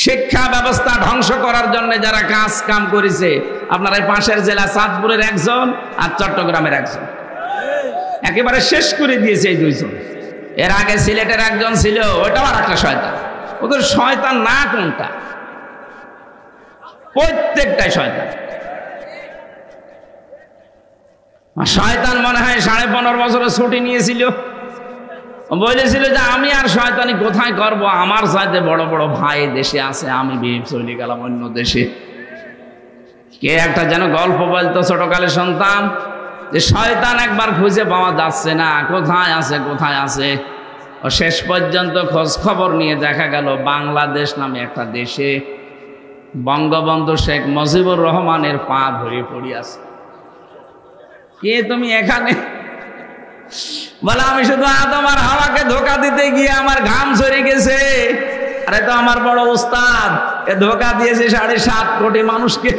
শিক্ষা ব্যবস্থা ধ্বংস করার জন্য যারা কাজ কাম করেছে, আপনার এই পাশের জেলা চাঁদপুরের একজন আর চট্টগ্রামের একজন, একেবারে শেষ করে দিয়েছে এই দুইজন। এর আগে সিলেটের একজন ছিল, ওটাও আর একটা শয়তান। ওদের শয়তান না কোনটা, প্রত্যেকটাই শয়তান। শয়তান মনে হয় 15.5 বছরের ছুটি নিয়েছিল, বলেছিল যে আমি আর শয়তানি কোথায় করব, আমার চাইতে বড় বড় ভাই দেশে আছে, আমি বিয়ে চলে গেলাম অন্য দেশে। কে একটা যেন গল্প বলতো ছোটকালে শুনতাম, যে শয়তান একবার খুঁজে পাওয়া যাচ্ছে না, কোথায় আছে কোথায় আছে। ও শেষ পর্যন্ত খোঁজ খবর নিয়ে দেখা গেল বাংলাদেশ নামে একটা দেশে বঙ্গবন্ধু শেখ মুজিবুর রহমানের পা ধরে পড়ে আছে। কে তুমি এখানে? বলে আমি শুধু আদম আর হাওয়াকে ধোঁকা দিতে গিয়ে আমার ঘাম ঝরে গেছে। আরে তো আমার বড় উস্তাদ, এ ধোঁকা দিয়েছে 7.5 কোটি মানুষকে।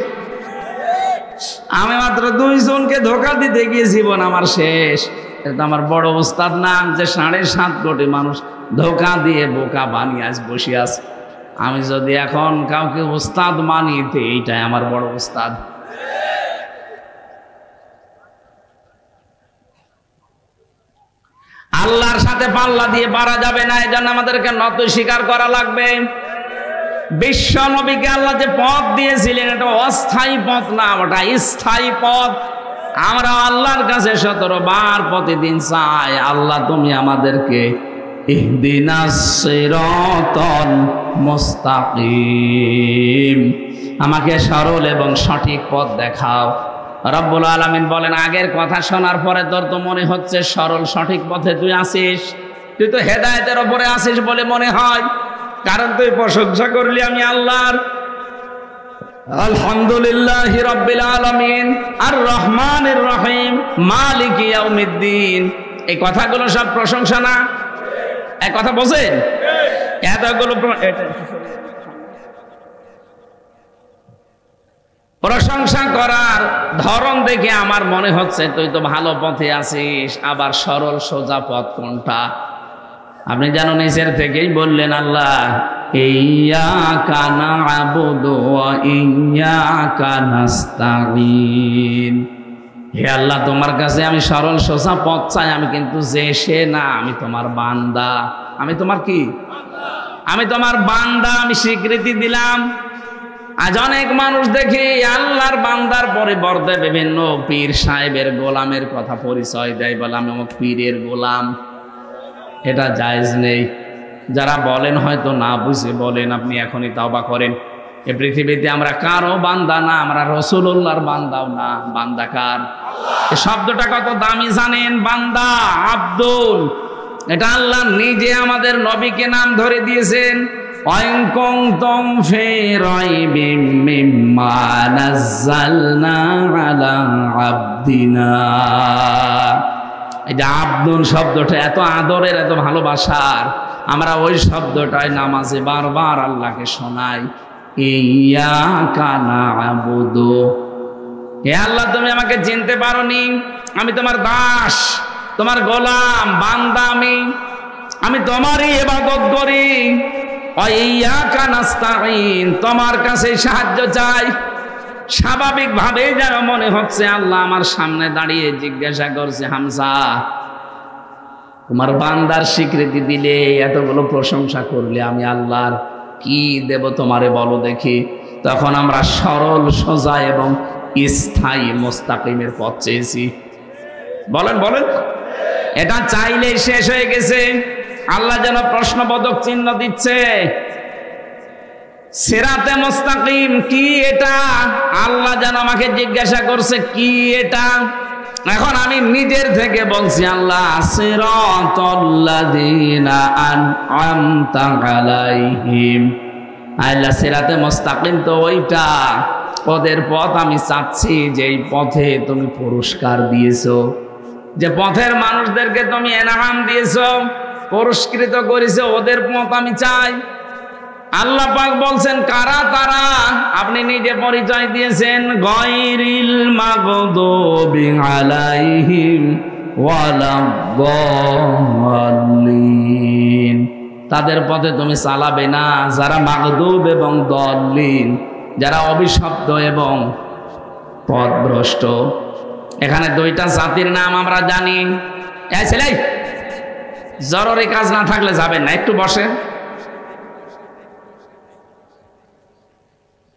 আমি মাত্র 2 জনকে ধোঁকা দিতে গিয়ে জীবন আমার শেষ। এটা তো আমার বড় উস্তাদ না, যে 7.5 কোটি মানুষ ধোঁকা দিয়ে বোকা বানিয়ে আজ বসে আছে। আমি যদি এখন কাউকে উস্তাদ মানি, তো এইটাই আমার বড় উস্তাদ। আল্লাহর সাথে পাল্লা দিয়ে পারা যাবে না, এই জন্য আমাদেরকে নত স্বীকার করা লাগবে। বিশ্ব নবীকে আল্লাহ যে পথ দিয়েছিলেন, এটা অস্থায়ী পথ না, ওটা স্থায়ী পথ। আমরা আল্লাহর কাছে 17 বার প্রতিদিন চাই, আল্লাহ তুমি আমাদেরকে ইহদিনাস সিরাতাল মুস্তাকিম, আমাকে সরল এবং সঠিক পথ দেখাও। রব্বুল আলামিন বলেন, আগের কথা শোনার পরে তোর তো মনে হচ্ছে সরল সঠিক পথে তুই আছিস, তুই তো হেদায়েতের উপরে আছিস বলে মনে হয়, কারণ তুই প্রশংসা করলি আমি আল্লাহর। আলহামদুলিল্লাহি রাব্বিল আলামিন আর রহমানির রহিম মালিকি ইয়াউমিদ্দিন, এই কথাগুলো সব প্রশংসা না? এক কথা বোঝেন? এতগুলো প্রশংসা করার ধরন দেখে আমার মনে হচ্ছে তুই তো ভালো পথে আছিস। আবার সরল সোজা পথ কোনটা? আপনি জানো নিচের থেকেই বললেন আল্লাহ ইয়্যাকা না'বুদু ওয়া ইয়্যাকা নাস্তাঈন। হে আল্লাহ, তোমার কাছে আমি সরল সোজা পথ চাই, আমি কিন্তু যে সে না, আমি তোমার বান্দা। আমি তোমার কি? আমি তোমার বান্দা, আমি স্বীকৃতি দিলাম। আজ অনেক মানুষ দেখি আল্লাহর বান্দার পরিবর্তে বিভিন্ন পীর সাহেবের গোলামের কথা পরিচয় দেয়, বলে আমি আমার পীরের গোলাম। এটা জায়েজ নেই। যারা বলেন হয়তো না বুঝে বলেন, আপনি এখনই তওবা করেন। এই পৃথিবীতে আমরা কারো বান্দা না, আমরা রাসূলুল্লাহর বান্দাও না। বান্দা কার? এই শব্দটা কত দামি জানেন? বান্দা, আব্দুল, এটা আল্লাহ নিজে আমাদের নবীকে নাম ধরে দিয়েছেন। ওয়াইন কুনতুম ফি রাইবিম মিম্মা নাযালনা আলা আবদিনা। এই যে আব্দুল শব্দটা এত আদরের, এত ভালোবাসার, আমরা ওই শব্দটাই নামাজে বারবার আল্লাহকে শোনাই, ইয়্যাকা না'বুদু। হে আল্লাহ, তুমি আমাকে চিনতে পারোনি, আমি তোমার দাস, তোমার গোলাম, বান্দা। আমি তোমারই ইবাদত করি। ওয়া ইয়্যাকা নাস্তাঈন, তোমার কাছে সাহায্য চাই। স্বাভাবিকভাবেই যেন মনে হচ্ছে আল্লাহ আমার সামনে দাঁড়িয়ে জিজ্ঞাসা করছে, হামজা, তোমার বান্দার স্বীকৃতি দিলে, এতগুলো প্রশংসা করলে, আমি আল্লাহর কি দেব তোমারে বলো দেখি। তখন আমরা সরল সোজা এবং স্থায়ী মুস্তাকিমের পথ চেয়েছি। বলেন বলেন, এটা চাইলেই শেষ হয়ে গেছে। আল্লাহ যেন প্রশ্নবোধক চিহ্ন দিচ্ছে। সিরাতে মুস্তাকিম কি এটা? আল্লাহ যেন আমাকে জিজ্ঞাসা করছে কি এটা। এখন আমি নিজের থেকে বলছি, আল্লাহ সিরাতাল্লাযীনা আন'আমতা আলাইহিম, আল্লাহ সিরাতে মুস্তাকিম তো ওইটা, ওদের পথ আমি চাচ্ছি, যে এই পথে তুমি পুরস্কার দিয়েছো, যে পথের মানুষদেরকে তুমি এনাম দিয়েছো, পুরস্কৃত করেছো, ওদের পথ আমি চাই। আল্লাহ পাক বলছেন কারা তারা? আপনি নিজে পরিচয় দিয়েছেন, গায়রিল মাগদুবি আলাইহিম ওয়ালাদ-দাল্লিন। তাদের পথে তুমি চালাবে না, যারা মাগদুব এবং দলিন, যারা অভিশপ্ত এবং পথভ্রষ্ট। এখানে দুইটা জাতির নাম আমরা জানি। এই ছেলে, জরুরি কাজ না থাকলে যাবেন না, একটু বসে।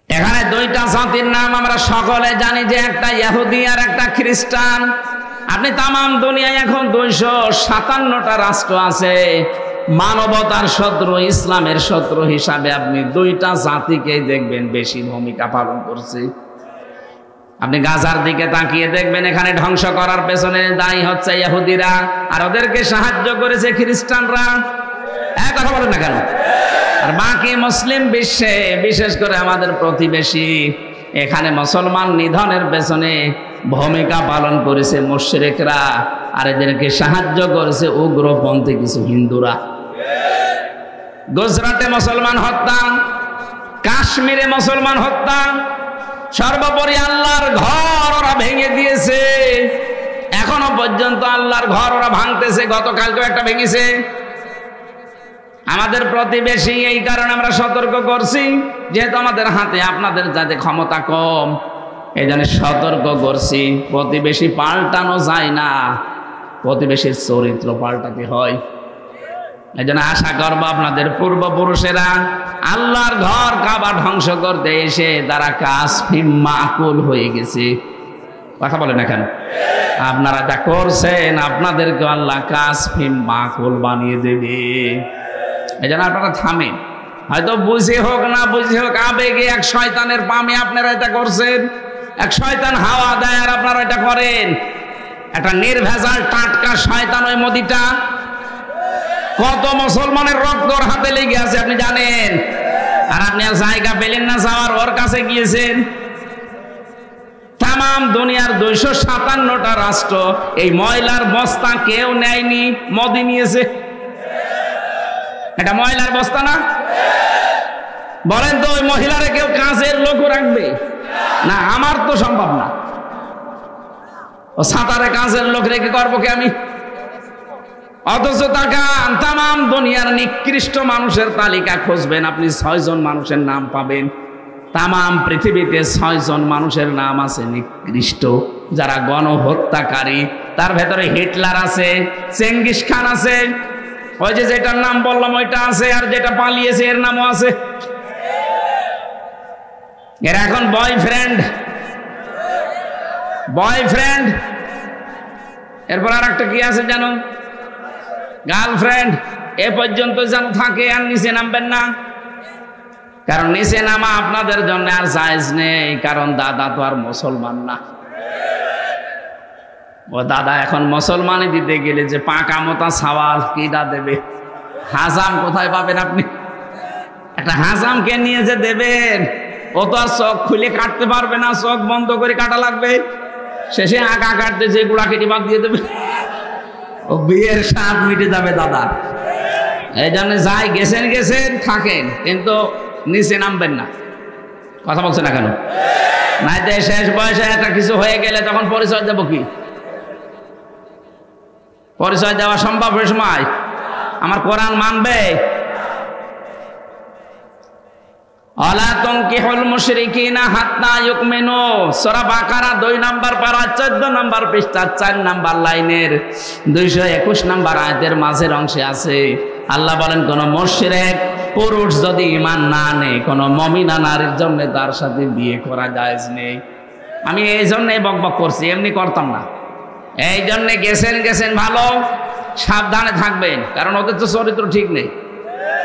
এখানে দুইটা জাতির নাম আমরা সকলে জানি, যে একটা ইহুদি আর একটা খ্রিস্টান। আপনি তামাম দুনিয়ায় এখন 257টা রাষ্ট্র আছে, মানবতার শত্রু, ইসলামের শত্রু হিসাবে আপনি দুইটা জাতিকে দেখবেন বেশি ভূমিকা পালন করছে। আপনি গাজার দিকে তাকিয়ে দেখবেন, এখানে ধ্বংস করার পেছনে দায়ী হচ্ছে ইহুদিরা, আর ওদেরকে সাহায্য করেছে খ্রিস্টানরা। এক কথা বলেন না কেন? আর বাকি মুসলিম বিশ্বে, বিশেষ করে আমাদের প্রতিবেশী, এখানে মুসলমান নিধনের পেছনে ভূমিকা পালন করেছে মুশরিকরা, আর এদেরকে সাহায্য করেছে উগ্রপন্থী কিছু হিন্দুরা। গুজরাটে মুসলমান হত্যা, কাশ্মীরে মুসলমান হত্যা, সর্বোপরি আল্লাহর ঘর ওরা ভেঙে দিয়েছে। এখনো পর্যন্ত আল্লাহর ঘর ওরা ভাঙতেছে, গতকালকেও একটা ভেঙেছে। আমাদের প্রতিবেশী, এই কারণে আমরা সতর্ক করছি, যেহেতু আমাদের হাতে আপনাদের যাতে ক্ষমতা কম, এই জন্য সতর্ক করছি। প্রতিবেশী পাল্টানো যায় না, প্রতিবেশীর চরিত্র পাল্টাতে হয়। এই জন্য আশা করবো আপনাদের পূর্বপুরুষেরা আল্লাহর ঘর কাবা ধ্বংস করতে এসে তারা কাসফিম মাকুল হয়ে গেছে। কথা বলে না কেন? আপনারা যা করছেন, আপনাদেরকে আল্লাহ কাসফিম মাকুল বানিয়ে দেবে। এই জন্য আপনারা থামেন। হয়তো বুঝে হোক না বুঝে হোক, আবেগে এক শয়তানের পামে আপনারা এটা করছেন। এক শয়তান হাওয়া দেয় আর আপনারা এটা করেন। একটা নির্ভেজাল টাটকা শয়তান ওই মোদিটা। কত মুসলমানের রক্তর হাতে লেগে আছে আপনি জানেন, আর আপনি আর জায়গা পেলেন না যাওয়ার, ওর কাছে গিয়েছেন। তামাম দুনিয়ার 257টা রাষ্ট্র, এই ময়লার বস্তা কেউ নেয়নি, মোদি নিয়েছে। এটা ময়লার বস্তা না? বলেন তো, ওই মহিলারে কেউ কাজের লোক রাখবে না? আমার তো সম্ভব না। ও সাঁতারে কাজের লোক রেখে করবো কি আমি? অথচ তাকান, তামাম দুনিয়ার নিকৃষ্ট মানুষের তালিকা খুঁজবেন, আপনি 6 জন মানুষের নাম পাবেন। তামাম পৃথিবীতে 6 জন মানুষের নাম আছে নিকৃষ্ট, যারা গণহত্যাকারী। তার ভেতরে হিটলার আছে, চেঙ্গিস খান আছে, ওই যে যেটার নাম বললাম ওইটা আছে, আর যেটা পালিয়েছে এর নামও আছে। এর এখন বয়ফ্রেন্ড, এরপর আর একটা কি আছে জানো? গার্লফ্রেন্ড। এ পর্যন্ত যেন থাকে, আর নিচে নামবেন না, কারণ নিচে নামা আপনাদের জন্য আর জায়েজ নেই, কারণ দাদা তো আর মুসলমান না। ও দাদা এখন মুসলমানই দিতে গেলে যে পাকা মতা সওয়াল কিডা দেবে? হাজাম কোথায় পাবেন আপনি? একটা হাজামকে নিয়ে যে দেবেন, ও তো আর চোখ খুলে কাটতে পারবে না, চোখ বন্ধ করে কাটা লাগবে। শেষে আগা কাটতে যে গুড়া কেটে বাদ দিয়ে দেবে, ও বিয়ের স্বাদ মিটে যাবে দাদা। এই জন্য যাই গেছেন থাকেন, কিন্তু নিচে নামবেন না। কথা বলছে না কেন? নাই তো শেষ বয়সে একটা কিছু হয়ে গেলে তখন পরিচয় দেবো কি? পরিচয় দেওয়া সম্ভব ওই সময়? আমার কোরআন মানবে? আলা তুনকিহুল মুশরিকিনা হাত্তা ইউমিনু, সূরা বাকারা 2 নম্বর পারা 14 নম্বর পৃষ্ঠা 4 নম্বর লাইনের 221 নম্বর আয়াতের মাঝের অংশে আছে। আল্লাহ বলেন, কোন মুশরিক পুরুষ যদি ঈমান না আনে, কোন মুমিনা নারীর জন্য তার সাথে বিয়ে করা জায়েজ নেই। আমি এই জন্যই বকবক করছি, এমনি করতাম না। এই জন্য গেছেন ভালো, সাবধানে থাকবেন, কারণ ওদের তো চরিত্র ঠিক নেই।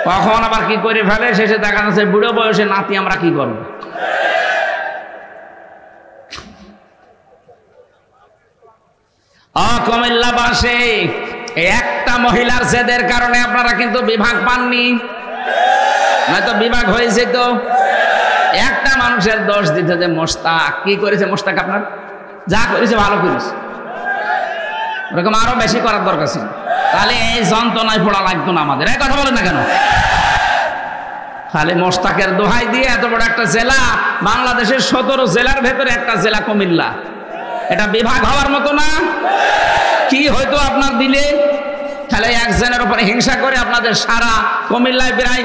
কখন আবার কি করে ফেলে, শেষে দেখা যাচ্ছে বুড়ো বয়সে নাতি আমরা কি করব। কুমিল্লাবাসী, একটা মহিলার জেদের কারণে আপনারা কিন্তু বিভাগ পাননি, নয়তো বিভাগ হয়েছে। তো একটা মানুষের দোষ দিতে যে মোশতাক কি করেছে, মোশতাক আপনার যা করেছে ভালো করেছে, ওরকম আরো বেশি করার দরকার ছিল, তাহলে এই যন্ত্রণায় পড়া লাগতো না আমাদের। এই কথা বলেন না কেন? খালি মোশতাকের দোহাই দিয়ে এত বড় একটা জেলা, বাংলাদেশের 17 জেলার ভেতরে একটা জেলা কুমিল্লা, এটা বিভাগ হওয়ার মতো না? কি হয়তো আপনার দিলে তাহলে একজনের উপরে হিংসা করে আপনাদের সারা কুমিল্লায় প্রায়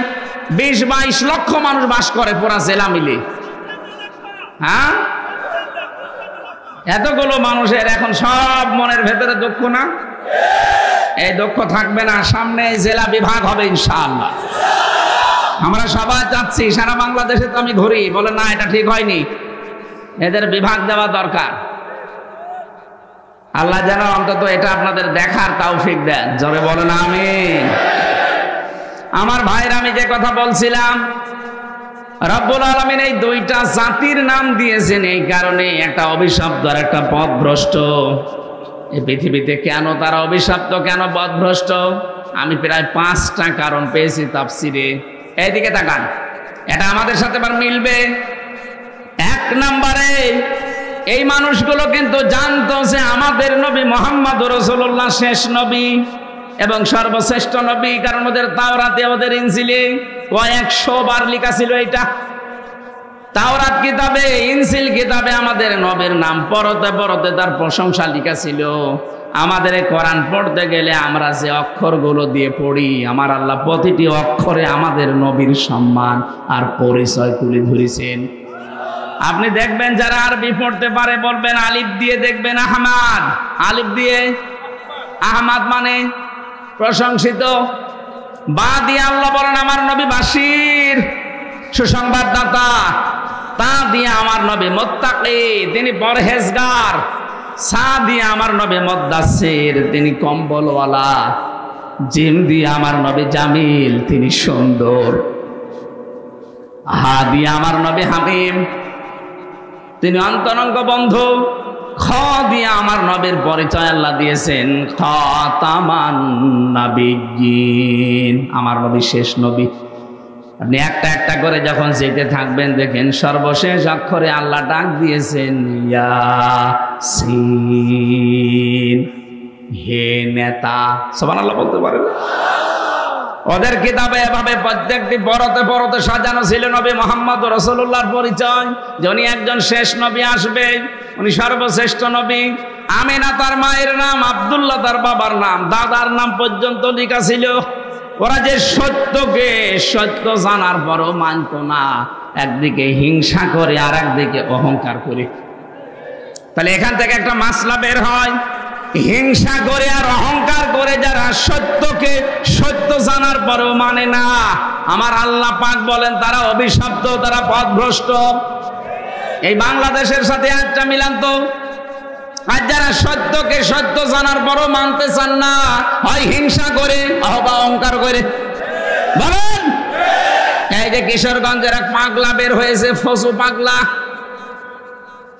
20-22 লক্ষ মানুষ বাস করে পুরা জেলা মিলে। হ্যাঁ, এতগুলো মানুষের এখন সব মনের ভেতরে দুঃখ না? এই দুঃখ থাকবে না, সামনে জেলা বিভাগ হবে ইনশাআল্লাহ। আমরা সবাই চাচ্ছি, সারা বাংলাদেশে তো আমি ঘুরি, বলে না এটা ঠিক হয়নি, এদের বিভাগ দেওয়া দরকার। আল্লাহ যেন অন্তত এটা আপনাদের দেখার তৌফিক দেন, জোরে বলেন আমিন। আমার ভাইরা, আমি যে কথা বলছিলাম, রব্বুল আলামিন এই দুইটা জাতির নাম দিয়েছেন এই কারণে, একটা অভিশপ্ত আর একটা পথভ্রষ্ট। এই পৃথিবীতে কেন তারা অভিশপ্ত, কেন পথভ্রষ্ট, আমি প্রায় 5টা কারণ পেয়েছি তাফসিরে। এইদিকে তাকান, এটা আমাদের সাথে আবার মিলবে। 1 নম্বরে, এই মানুষগুলো কিন্তু জানতো যে আমাদের নবী মুহাম্মদুর রাসূলুল্লাহ শেষ নবী এবং সর্বশ্রেষ্ঠ নবী, কারণ ওদের তাওরাতে, ওদের ইনজিলে 100 বার লেখা ছিল এটা। তাওরাত কিতাবে, ইনজিল কিতাবে আমাদের নবীর নাম পরতে পরতে তার প্রশংসা লেখা ছিল। আমাদের কোরআন পড়তে গেলে আমরা যে অক্ষরগুলো দিয়ে পড়ি, আমার আল্লাহ প্রতিটি অক্ষরে আমাদের নবীর সম্মান আর পরিচয় তুলে ধরেছেন। আপনি দেখবেন যারা আরবি পড়তে পারে বলবেন আলিফ দিয়ে দেখবেন আহমাদ, আলিফ দিয়ে আহমাদ মানে প্রশংসিত। বা দিয়ে আল্লাহ বলেন আমার নবী বাশির, সুসংবাদদাতা। তা দিয়ে আমার নবী মুত্তাকি, তিনি পরহেজগার। সা দিয়ে আমার নবী মুদ্দাসসির, তিনি কম্বলওয়ালা। জিম দিয়ে আমার নবী জামিল, তিনি সুন্দর। হা দিয়ে আমার নবী হামিম, তিনি অন্তরঙ্গ বন্ধু। খ দিয়ে আমার নবীর পরিচয় আল্লাহ দিয়েছেন খাতামান নাবিয়্যিন, আমার নবী শেষ নবী। আপনি একটা একটা করে যখন যেতে থাকবেন দেখেন সর্বশেষ অক্ষরে আল্লাহ ডাক দিয়েছেন ইয়াসিন, হে নেতা। সুবহানাল্লাহ বলতে পারেন? ওদের কিতাবে এভাবে প্রত্যেকটি পরতে পরতে সাজানো ছিল নবী মুহাম্মদ রাসূলুল্লাহর পরিচয়, যে উনি একজন শেষ নবী আসবে, উনি সর্বশ্রেষ্ঠ নবী। আমিনা তার মায়ের নাম, আব্দুল্লাহ তার বাবার নাম, দাদার নাম পর্যন্ত লেখা ছিল। ওরা যে সত্যকে সত্য জানার পরও মানত না, একদিকে হিংসা করে আর একদিকে অহংকার করে। তাহলে এখান থেকে একটা মাসলা বের হয়, হিংসা করে আর অহংকার করে যারা সত্যকে সত্য জানার পরেও মানে না, আমার আল্লাহ পাক বলেন তারা অভিশপ্ত, তারা পথভ্রষ্ট। এই বাংলাদেশের সাথে একটা মিলান তো, আর যারা সত্যকে সত্য জানার পরও মানতে চান না, হয় হিংসা করে অথবা অহংকার করে। বলেন, এই যে কিশোরগঞ্জের এক পাগলা বের হয়েছে, ফজু পাগলা,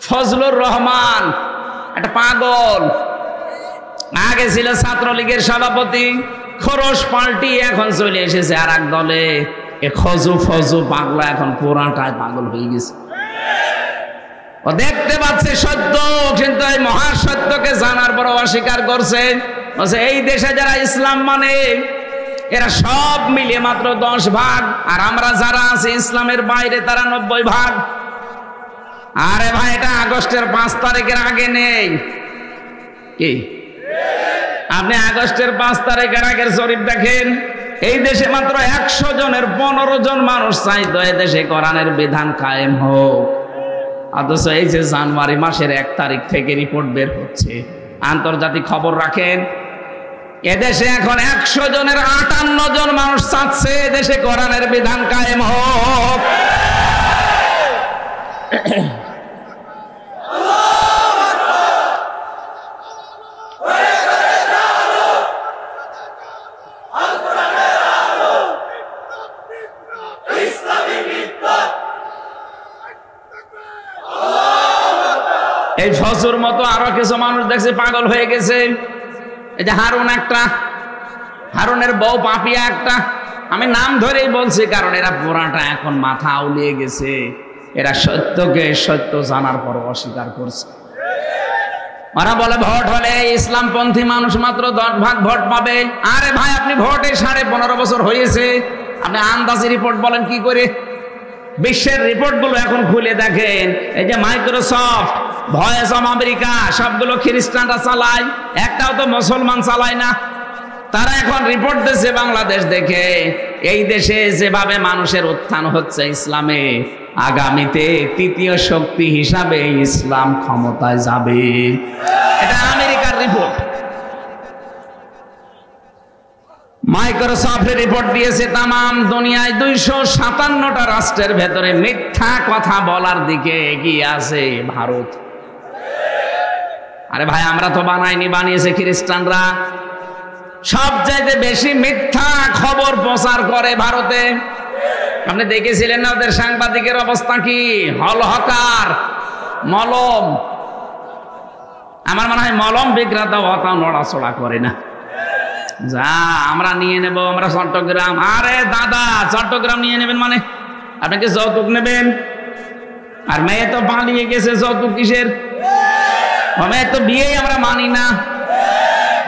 ফজলুর রহমান, একটা পাগল। আগে ছিল ছাত্রলীগের সভাপতি, খরচ পাল্টি এখন চলে এসেছে আর এক দলে। এ খজু ফজু পাগলা এখন পুরাটাই পাগল হয়ে গেছে। ও দেখতে পাচ্ছে সত্য, কিন্তু এই মহাসত্যকে জানার পর অস্বীকার করছে। বলছে এই দেশে যারা ইসলাম মানে এরা সব মিলে মাত্র 10 ভাগ, আর আমরা যারা আছি ইসলামের বাইরে তারা 90 ভাগ। আরে ভাই, এটা আগস্টের 5 তারিখের আগে নেই কি? আপনি আগস্টের 5 তারিখের আগের জরিপ দেখেন, এই দেশে মাত্র 100 জনের 15 জন মানুষ চাইতো এই দেশে কোরআনের বিধান কায়েম হোক। অথচ এই যে জানুয়ারি মাসের 1 তারিখ থেকে রিপোর্ট বের হচ্ছে, আন্তর্জাতিক খবর রাখেন, এদেশে এখন 100 জনের 58 জন মানুষ চাচ্ছে এদেশে কোরআনের বিধান কায়েম হোক। এই ফজুর মতো আরো কিছু মানুষ দেখছে পাগল হয়ে গেছে। এই যে হারুন একটা, হারুনের বউ পাপিয়া একটা, আমি নাম ধরেই বলছি কারণ এরা পুরাটা এখন মাথা আউলিয়ে গেছে। এরা সত্যকে সত্য জানার পর অস্বীকার করছে। ওরা বলে ভোট হলে ইসলামপন্থী মানুষ মাত্র 10 ভাগ ভোট পাবে। আরে ভাই, আপনি ভোটে 15.5 বছর হয়েছে, আপনি আন্দাজি রিপোর্ট বলেন কি করে? বিশ্বের রিপোর্টগুলো এখন খুলে দেখেন, এই যে মাইক্রোসফট, ভয়েস অফ আমেরিকা, সবগুলো খ্রিস্টানরা চালায়, একটাও তো মুসলমান চালায় না। তারা এখন রিপোর্ট দিচ্ছে বাংলাদেশ দেখে, এই দেশে যেভাবে মানুষের উত্থান হচ্ছে ইসলামে, আগামীতে তৃতীয় শক্তি হিসাবে ইসলাম ক্ষমতায় যাবে। এটা আমেরিকার রিপোর্ট। মাইক্রোসফট রিপোর্ট দিয়েছে তামাম দুনিয়ায় 257টা রাষ্ট্রের ভেতরে মিথ্যা কথা বলার দিকে এগিয়ে আছে ভারত। আরে ভাই, আমরা তো বানাইনি, বানিয়েছে খ্রিস্টানরা। সবচাইতে বেশি মিথ্যা খবর প্রচার করে ভারতে। আপনি দেখেছিলেন না ওদের সাংবাদিকের অবস্থা কি? হলহকার, মলম। আমার মনে হয় মলম বিক্রেতা অত নড়াচড়া করে না। যা আমরা নিয়ে নেব, আমরা চট্টগ্রাম। আরে দাদা, চট্টগ্রাম নিয়ে নেবেন মানে আপনাকে যৌতুক নেবেন? আর মেয়ে তো পালিয়ে গেছে, যৌতুক কিসের? মেয়ে তো বিয়েই আমরা মানি না।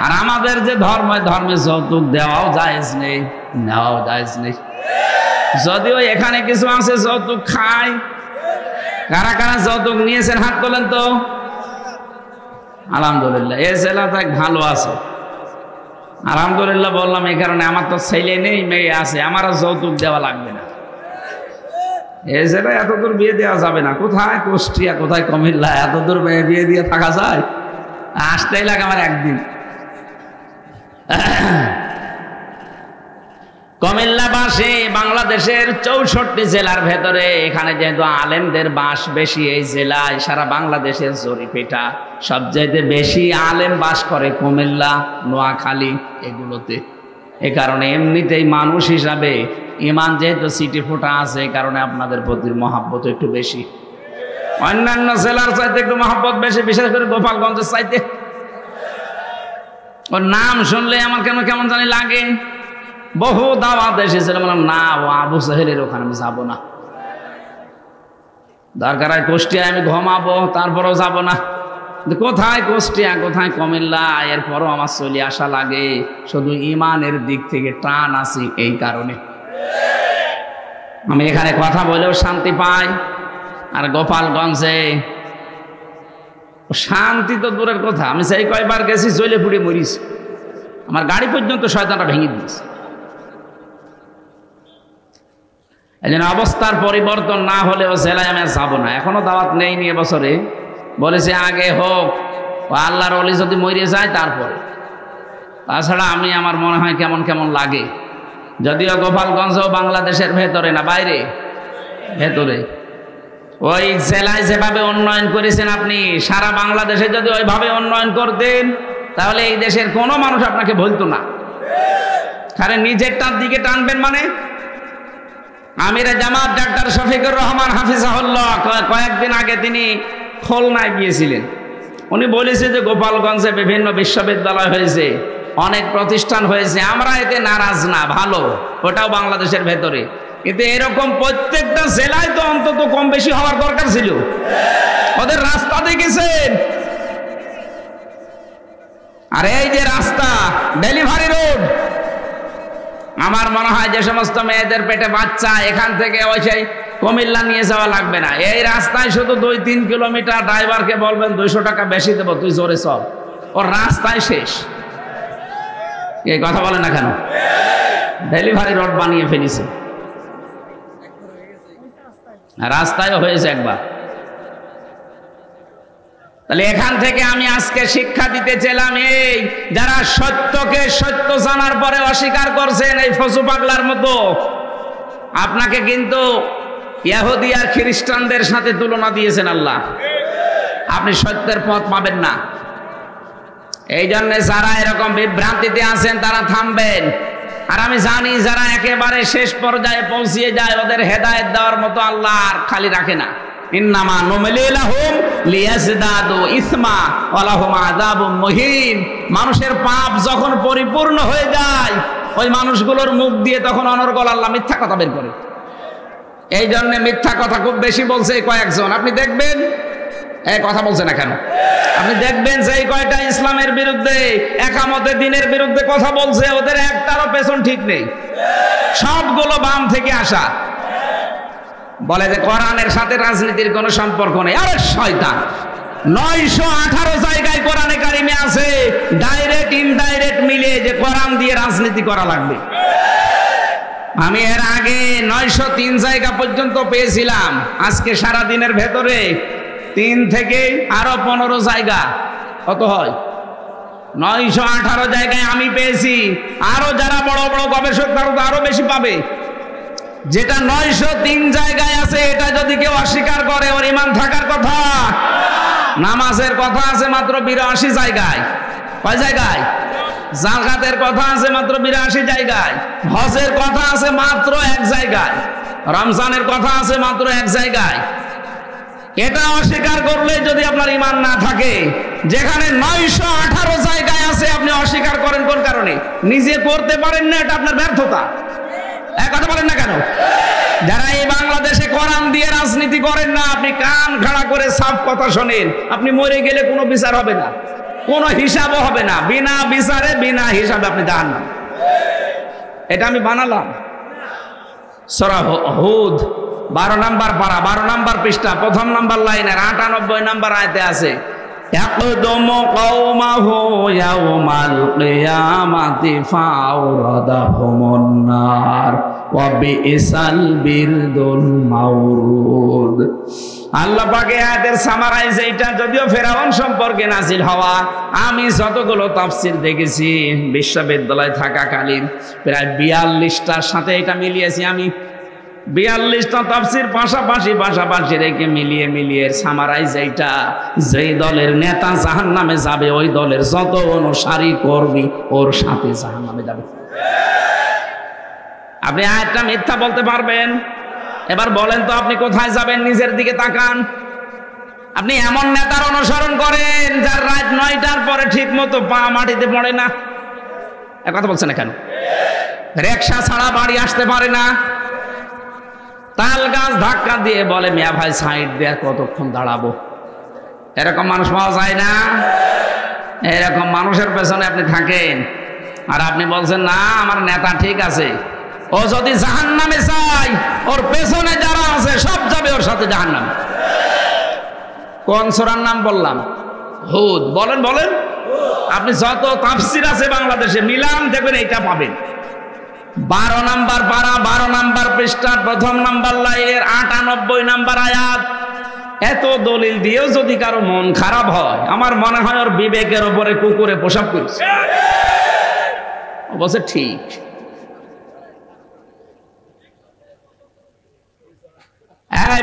আর আমাদের যে ধর্মে যৌতুক দেওয়াও জায়েজ নেই, নেওয়াও জায়েজ নেই। যদিও এখানে কিছু আছে যৌতুক খায়। কারা কারা যৌতুক নিয়েছেন হাত তোলেন তো। আলহামদুলিল্লাহ, এই জেলাটা ভালো আছে। আলহামদুলিল্লাহ বললাম এই কারণে, আমার তো ছেলে নেই, মেয়ে আছে, আমারও যৌতুক দেওয়া লাগবে না। এই জেলায় এত দূর বিয়ে দেওয়া যাবে না। কোথায় কুষ্টিয়া, কোথায় কুমিল্লা, এত দূর বিয়ে দিয়ে থাকা যায়? আসতেই লাগে আমার একদিন। কুমিল্লাবাসী বাংলাদেশের 64 জেলার ভেতরে, এখানে যেহেতু আলেমদের বাস বেশি এই জেলায়, সারা বাংলাদেশের জরিপেটা সবচাইতে বেশি আলেম বাস করে কুমিল্লা, নোয়াখালী এগুলোতে। এ কারণে এমনিতেই মানুষ হিসাবে ইমান যেহেতু সিটি ফোটা আছে, এই কারণে আপনাদের প্রতি মহাব্বত একটু বেশি। অন্যান্য জেলার চাইতে একটু মহাব্বত বেশি, বিশেষ করে গোপালগঞ্জের চাইতে। ওর নাম শুনলে আমার কেমন জানি লাগে। বহু দাওয়াত এসেছিল, বললাম না, ও আবু সাহেলের ওখানে আমি যাবো না। দরকার হয় কুষ্টিয়ায় আমি ঘুমাবো, তারপরেও যাব না। কোথায় কুষ্টিয়া, কোথায় কুমিল্লা, এরপরও আমার চলে আসা লাগে। শুধু ইমানের দিক থেকে টান আছি, এই কারণে আমি এখানে কথা বলেও শান্তি পাই। আর গোপালগঞ্জে শান্তি তো দূরের কথা, আমি সেই কয়বার গেছি চলে পুড়ে মরিস। আমার গাড়ি পর্যন্ত শয়তানটা ভেঙে দিয়েছে। এই জন্য অবস্থার পরিবর্তন না হলেও জেলায় আমি যাবো না। এখনো দাওয়াত নেইনি এবছরে, বলেছে আগে হোক, আল্লাহর ওলি যদি মরে যায় তারপরে। তাছাড়া আমি, আমার মনে হয় কেমন লাগে। যদিও গোপালগঞ্জও বাংলাদেশের ভেতরে না, বাইরে, ভেতরে। ওই জেলায় যেভাবে উন্নয়ন করেছেন আপনি, সারা বাংলাদেশে যদি ওইভাবে উন্নয়ন করতেন, তাহলে এই দেশের কোনো মানুষ আপনাকে বলতো না। কারণ নিজেরটার দিকে টানবেন মানে। আমিরে জামাত ডাক্তার শফিকুর রহমান হাফিজাহুল্লাহ কয়েকদিন আগে তিনি খুলনায় গিয়েছিলেন। উনি বলেছে যে গোপালগঞ্জে বিভিন্ন বিশ্ববিদ্যালয় হয়েছে, অনেক প্রতিষ্ঠান হয়েছে, আমরা এতে নারাজ না, ভালো, ওটাও বাংলাদেশের ভেতরে। কিন্তু এরকম প্রত্যেকটা জেলায় তো অন্তত কম বেশি হওয়ার দরকার ছিল। ওদের রাস্তা দেখেছেন? আর এই যে রাস্তা, ডেলিভারি রোড, আমার মনে হয় যে সমস্ত মেয়েদের পেটে বাচ্চা, এখান থেকে ওই সেই কুমিল্লা নিয়ে যাওয়া লাগবে না। এই রাস্তায় শুধু 2-3 কিলোমিটার ড্রাইভারকে বলবেন 200 টাকা বেশি দেবো, তুই জোরে চল, ওর রাস্তায় শেষ। এই কথা বলে না কেন? ডেলিভারি রোড বানিয়ে ফেলেছে, রাস্তায়ও হয়েছে একবার। তাহলে এখান থেকে আমি আজকে শিক্ষা দিতে চাইলাম, এই যারা সত্যকে সত্য জানার পরে অস্বীকার করছেন, এই ফসু পাগলার মতো, আপনাকে কিন্তু ইহুদি আর খ্রিস্টানদের সাথে তুলনা দিয়েছেন আল্লাহ। আপনি সত্যের পথ পাবেন না। এই জন্য যারা এরকম বিভ্রান্তিতে আছেন তারা থামবেন। আর আমি জানি যারা একেবারে শেষ পর্যায়ে পৌঁছিয়ে যায়, ওদের হেদায়েত দেওয়ার মতো আল্লাহ আর খালি রাখে না। ইন্নামা নুমলি লাহুম লিয়াজদাদু ইসমা ওয়া লাহুম আযাবুম মুহিন। মানুষের পাপ যখন পরিপূর্ণ হয়ে যায়, ওই মানুষগুলোর মুখ দিয়ে তখন অনর্গল আল্লাহ মিথ্যা কথা বের করে। এই জন্য মিথ্যা কথা খুব বেশি বলছে কয়েকজন। আপনি দেখবেন, এই কথা বলছে না কেন? আপনি দেখবেন যে এই কয়টা ইসলামের বিরুদ্ধে, একামতে দিনের বিরুদ্ধে কথা বলছে, ওদের একটারও পেছন ঠিক নেই, সবগুলো বাম থেকে আসা। বলে যে কোরআনের সাথে রাজনীতির কোনো সম্পর্ক নেই। আরে শয়তান, 918 জায়গায় কোরআনে কারিমে আছে ডাইরেক্ট ইনডাইরেক্ট মিলে যে কোরআন দিয়ে রাজনীতি করা লাগবে। আমি এর আগে 903 জায়গা পর্যন্ত পেয়েছিলাম, আজকে সারা দিনের ভেতরে 3 থেকে আরো 15 জায়গা, কত হয় 918 জায়গায় আমি পেয়েছি। আরো যারা বড় বড় গবেষক তারা তো আরো বেশি পাবে। যেটা 903 জায়গায় আছে এটা যদি কেউ অস্বীকার করে ওর ঈমান থাকার কথা। নামাজের কথা আছে মাত্র 82 জায়গায়, কয় জায়গায়? যাকাতের কথা আছে মাত্র 82 জায়গায়, হজের কথা আছে মাত্র 1 জায়গায়, রমজানের কথা আছে মাত্র 1 জায়গায়। এটা অস্বীকার করলে যদি আপনার ঈমান না থাকে, যেখানে 918 জায়গায় আছে আপনি অস্বীকার করেন কোন কারণে? নিজে করতে পারেন না, এটা আপনার ব্যর্থতা। এক কথা বলেন না কেন? যারা এই বাংলাদেশে কোরআন দিয়ে রাজনীতি করেন না, আপনি কান খাড়া করে সাফ কথা শোনেন, আপনি মরে গেলে কোনো বিচার হবে না, কোনো হিসাবও হবে না, বিনা বিচারে বিনা হিসাবে আপনি জাহান্নাম। এটা আমি বানালাম। সূরা হুদ 12 নম্বর পারা 12 নম্বর পৃষ্ঠা 1ম নম্বর লাইনের 98 নম্বর আয়াতে আছে, ইয়াকদুমু কওমাহু ইয়াউমাল কিয়ামাতি ফাওরাদাহুমুন নার ওয়া বিইসাল বিরদুল মাওরুদ। আল্লাহ পাকে আয়াতের সামারাইজ এইটা, যদিও ফেরাউন সম্পর্কে নাজিল হওয়া। আমি যতগুলো তাফসীর দেখেছি বিশ্ববিদ্যালয়ে থাকাকালীন প্রায় 42টার সাথে এটা মিলিয়েছি আমি। 42টা তাফসীর পাশাপাশি রেখে মিলিয়ে সামারাইজ এইটা, যেই দলের নেতা জাহান্নামে যাবে ওই দলের যত অনুসারী কর্মী ওর সাথে জাহান্নামে যাবে। আপনি আয়াতটা মিথ্যা বলতে পারবেন? এবার বলেন তো আপনি কোথায় যাবেন? নিজের দিকে তাকান। আপনি এমন নেতার অনুসরণ করেন যার রাত 9টার পরে ঠিক মতো পা মাটিতে পড়ে না। এক কথা বলছেন না কেন? রিকশা ছাড়া বাড়ি আসতে পারে না, তাল গাছ ধাক্কা দিয়ে বলে মিয়া ভাই সাইড দিয়ে কতক্ষণ দাঁড়াবো। এরকম মানুষ পাওয়া যায় না? এরকম মানুষের পেছনে আপনি থাকেন আর আপনি বলছেন না আমার নেতা ঠিক আছে। ও যদি জাহান্নামে যায় ওর পেছনে যারা আছে সব যাবে ওর সাথে জাহান্নামে। কোন সূরার নাম বললাম? হুদ। বলেন আপনি যত তাফসীর আছে বাংলাদেশে মিলান দেখবেন এইটা পাবেন। 12 নম্বর পারা 12 নম্বর পৃষ্ঠার 1ম নম্বর লাইনের 98 নম্বর আয়াত। এত দলিল দিয়েও যদি কারো মন খারাপ হয়, আমার মনে হয় ওর বিবেকের উপরে কুকুরে পোশাক করছে। বলছে ঠিক।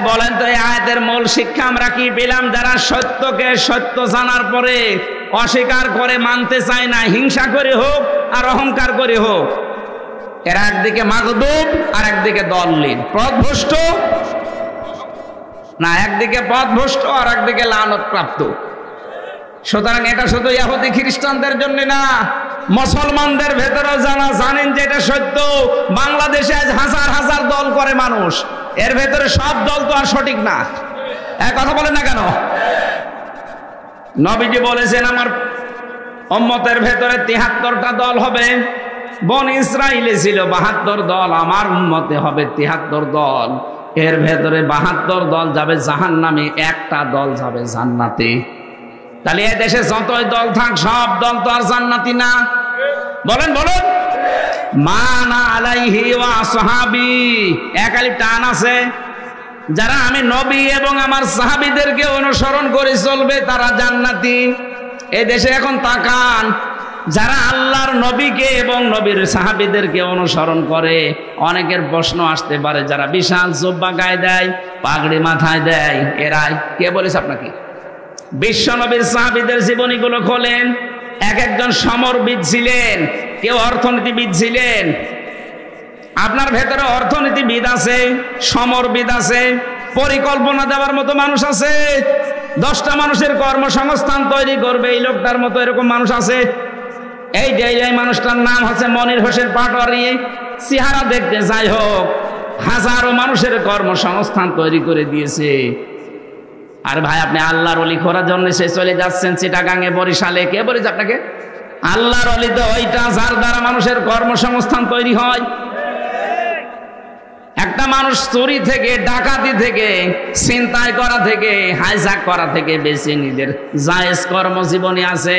বলেন তো এই আয়াতের মূল শিক্ষা আমরা কি পেলাম? যারা সত্যকে সত্য জানার পরে অস্বীকার করে, মানতে চায় না, হিংসা করে হোক আর অহংকার করে হোক, এরা একদিকে মাগদুব আর একদিকে দললীন, পথভ্রষ্ট না, একদিকে পথভ্রষ্ট আর একদিকে লানত প্রাপ্ত। সুতরাং এটা শুধু ইহুদি খ্রিস্টানদের জন্য না, মুসলমানদের ভেতরেও জানেন যে এটা সত্য। বাংলাদেশে আজ হাজার হাজার দল করে মানুষ, এর ভেতরে সব দল তো আর সঠিক না। এক কথা বলেন না কেন? নবীজি বলেছেন আমার উম্মতের ভেতরে 73টা দল হবে। বনি ইসরাইলে ছিল 72 দল, আমার উম্মতে হবে 73 দল। এর ভেতরে 72 দল যাবে জাহান্নামে, একটা দল যাবে জান্নাতে। তাহলে এই দেশে যতই দল থাক সব দল তো আর জান্নাতি না। বলেন মানা আলাইহি ওয়া সাহাবী, একালি টান আছে। যারা আমি নবী এবং আমার সাহাবীদেরকে অনুসরণ করে চলবে তারা জান্নাতি। এই দেশে এখন তাকান, যারা আল্লাহর নবীকে এবং নবীর সাহাবীদেরকে অনুসরণ করে, অনেকের প্রশ্ন আসতে পারে যারা বিশাল জুব্বা গায়ে দেয়, পাগড়ি মাথায় দেয়, এরাই কে বলেছে আপনাকে? বিশ্ব নবীর সাহাবীদের জীবনীগুলো খোলেন। এক একজন সমরবিদ ছিলেন, কেউ অর্থনীতিবিদ ছিলেন। আপনার ভেতরে অর্থনীতিবিদ আছে, সমরবিদ আছে, পরিকল্পনা দেওয়ার মতো মানুষ আছে, 10টা মানুষের কর্মসংস্থান তৈরি করবে এই লোকটার মতো এরকম মানুষ আছে। এই মানুষটার নাম হচ্ছে মনির হোসেন পাটোয়ারি। চেহারা দেখতে যাই হোক, হাজারো মানুষের কর্মসংস্থান তৈরি করে দিয়েছে। আর ভাই আপনি আল্লাহর ওলি করার জন্য সে চলে যাচ্ছেন চিটাগাঙে, বরিশালে। কে বলেছে আপনাকে? আল্লাহর ওলি তো ওইটা যার দ্বারা মানুষের কর্মসংস্থান তৈরি হয়। একটা একটা মানুষ চুরি থেকে, ডাকাতি থেকে, ছিনতাই করা থেকে, হাইজ্যাক করা থেকে বেশি নিজের জায়েজ কর্মজীবনে আছে,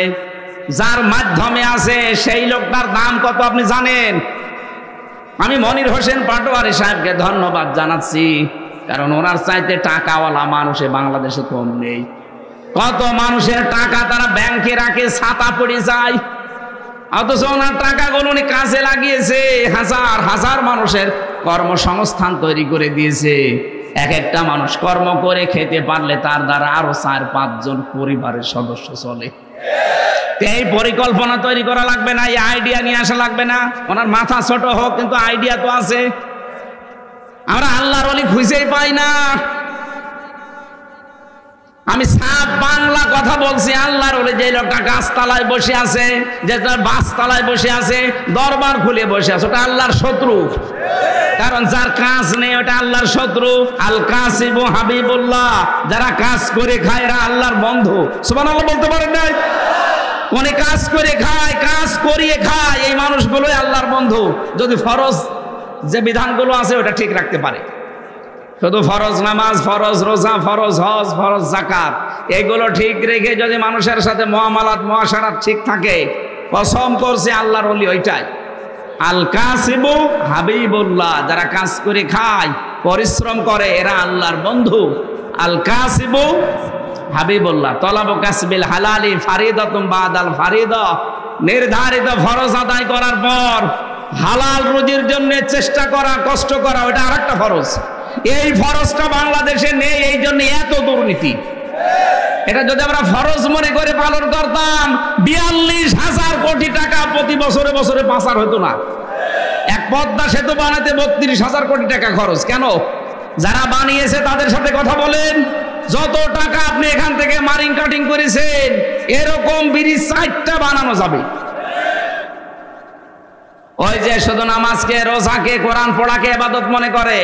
যার মাধ্যমে আছে, সেই লোকটার দাম কত আপনি জানেন? আমি মনির হোসেন পাটোয়ারি সাহেবকে ধন্যবাদ জানাচ্ছি, কারণ ওনার চাইতে টাকাওয়ালা মানুষে বাংলাদেশে কম নেই। কত মানুষের টাকা তারা ব্যাংকে রাখে, ছাতা পড়ে যায়, অথচ ওনার টাকাগুলো উনি কাজে লাগিয়েছে, হাজার হাজার মানুষের কর্মসংস্থান তৈরি করে দিয়েছে। এক একটা মানুষ কর্ম করে খেতে পারলে তার দ্বারা আরো 4-5 জন পরিবারের সদস্য চলে। এই পরিকল্পনা তৈরি করা লাগবে না, এই আইডিয়া নিয়ে আসা লাগবে না। ওনার মাথা ছোট হোক, কিন্তু আইডিয়া তো আছে। আমরা আল্লাহর ওলি খুঁজেই পাই না। আমি সাফ বাংলা কথা বলছি। আল্লাহর ওলি যে লোকটা গাছতলায় বসে আছে, যে বাসতলায় বসে আছে, দরবার খুলে বসে আছে, ওটা আল্লাহর শত্রু। কারণ যার কাজ নেই ওটা আল্লাহর শত্রু। আল কাসিবু হাবিবুল্লাহ, যারা কাজ করে খায় এরা আল্লাহর বন্ধু। সুবহানাল্লাহ বলতে পারেন নাই? উনি কাজ করে খায়, কাজ করিয়ে খায়, এই মানুষগুলোই আল্লাহর বন্ধু। যদি ফরজ যে বিধানগুলো আছে ওটা ঠিক রাখতে পারে, শুধু ফরজ নামাজ, ফরজ রোজা, ফরজ হজ, ফরজ যাকাত, এগুলো ঠিক রেখে যদি মানুষের সাথে মুআমালাত মুআশারাত ঠিক থাকে, কসম করছে আল্লাহর ওলি ওইটাই। আল কাসিবু হাবিবুল্লাহ, যারা কাজ করে খায়, পরিশ্রম করে, এরা আল্লাহর বন্ধু। আল কাসিবু হাবিবুল্লাহ। তলাবু কাসবিল হালালি ফারিদাতুম বাদাল ফারিদা, নির্ধারিত ফরজ আদায় করার পর হালাল রুজির জন্য চেষ্টা করা, কষ্ট করা, ওটা আরেকটা ফরজ। এই ফরজটা বাংলাদেশে নেই, এই জন্য এত দুর্নীতি। এটা যদি আমরা ফরজ মনে করে পালন করতাম, 42,000 কোটি টাকা প্রতি বছরে বছরে পাচার হতো না। এক পদ্মা সেতু বানাতে 32,000 কোটি টাকা খরচ। কেন? যারা বানিয়েছে তাদের সাথে কথা বলেন। যত টাকা আপনি এখান থেকে মারিং কাটিং করেছেন, এরকম ব্রিজ 4টা বানানো যাবে। ওই যে শুধু নামাজকে, রোজাকে, কোরআন পড়াকে ইবাদত মনে করে,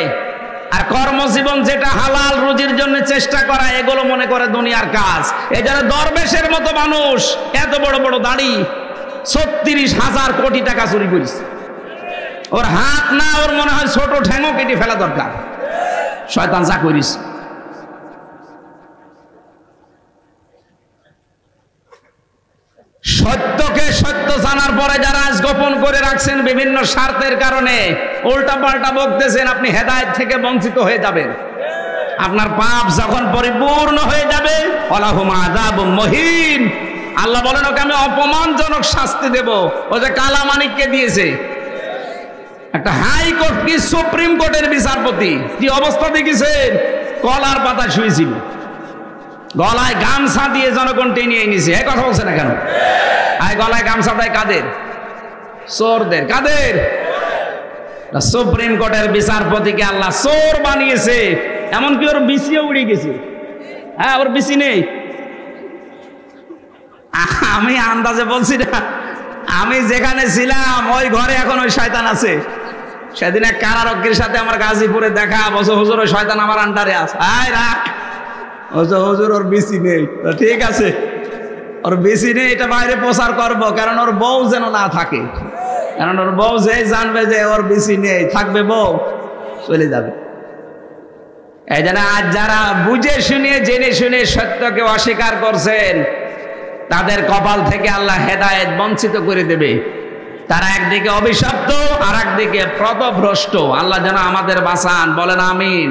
আর কর্মজীবন যেটা হালাল রুজির জন্য চেষ্টা করা, এগুলো মনে করে দুনিয়ার কাজ। এই জন্য দরবেশের মতো মানুষ এত বড় বড় দাড়ি, 36,000 কোটি টাকা চুরি করেছে। ওর হাত না, ওর মনে হয় ছোট ঠ্যাঙও কেটে ফেলা দরকার। শয়তান যা করিস। সত্যকে সত্য জানার পরে যারা আজ গোপন করে রাখছেন বিভিন্ন স্বার্থের কারণে, উল্টা পাল্টা বকতেছেন, আপনি হেদায়েত থেকে বঞ্চিত হয়ে যাবেন। আপনার পাপ যখন পরিপূর্ণ হয়ে যাবে, ওয়ালাহুম আযাবুম মুহিন, আল্লাহ বলেন ওকে আমি অপমানজনক শাস্তি দেব। ও যে কালা মানিককে দিয়েছে, একটা হাইকোর্ট কি সুপ্রিম কোর্টের বিচারপতি, কি অবস্থা দেখেছেন? কলার পাতা শুয়েছিল, গলায় গামছা দিয়ে জনগণ টেনে নিয়েছে। এই কথা বলছে না কেন? গলায় গামছা দেয় কাদের? চোরদের। কাদের? সুপ্রিম কোর্টের বিচারপতিকে আল্লাহ চোর বানিয়েছে। এমনকি ওর বিসিও উড়ে গেছে। হ্যাঁ, ওর বিসি নেই। আমি আন্দাজে বলছি না, আমি যেখানে ছিলাম ওই ঘরে এখন ওই শয়তান আছে। সেদিন এক কারারক্ষীর সাথে আমার গাজীপুরে দেখা, বছর হুজুর ওই শয়তান আমার আন্ডারে আছে। আয় রাখ, হুজুর ওর বিসি নেই। ঠিক আছে, ওর বিসি নেই, এটা বাইরে প্রচার করবো, কারণ ওর বউ যেন না থাকে। কারণ ওর বউ যে জানবে যে ওর বিসি নেই, থাকবে বউ, চলে যাবে। এই জন্য আজ যারা বুঝে শুনে, জেনে শুনে সত্যকে অস্বীকার করছেন, তাদের কপাল থেকে আল্লাহ হেদায়েত বঞ্চিত করে দেবে। তারা একদিকে অভিশপ্ত, আর একদিকে পথভ্রষ্ট। আল্লাহ যেন আমাদের বাঁচান, বলেন আমিন।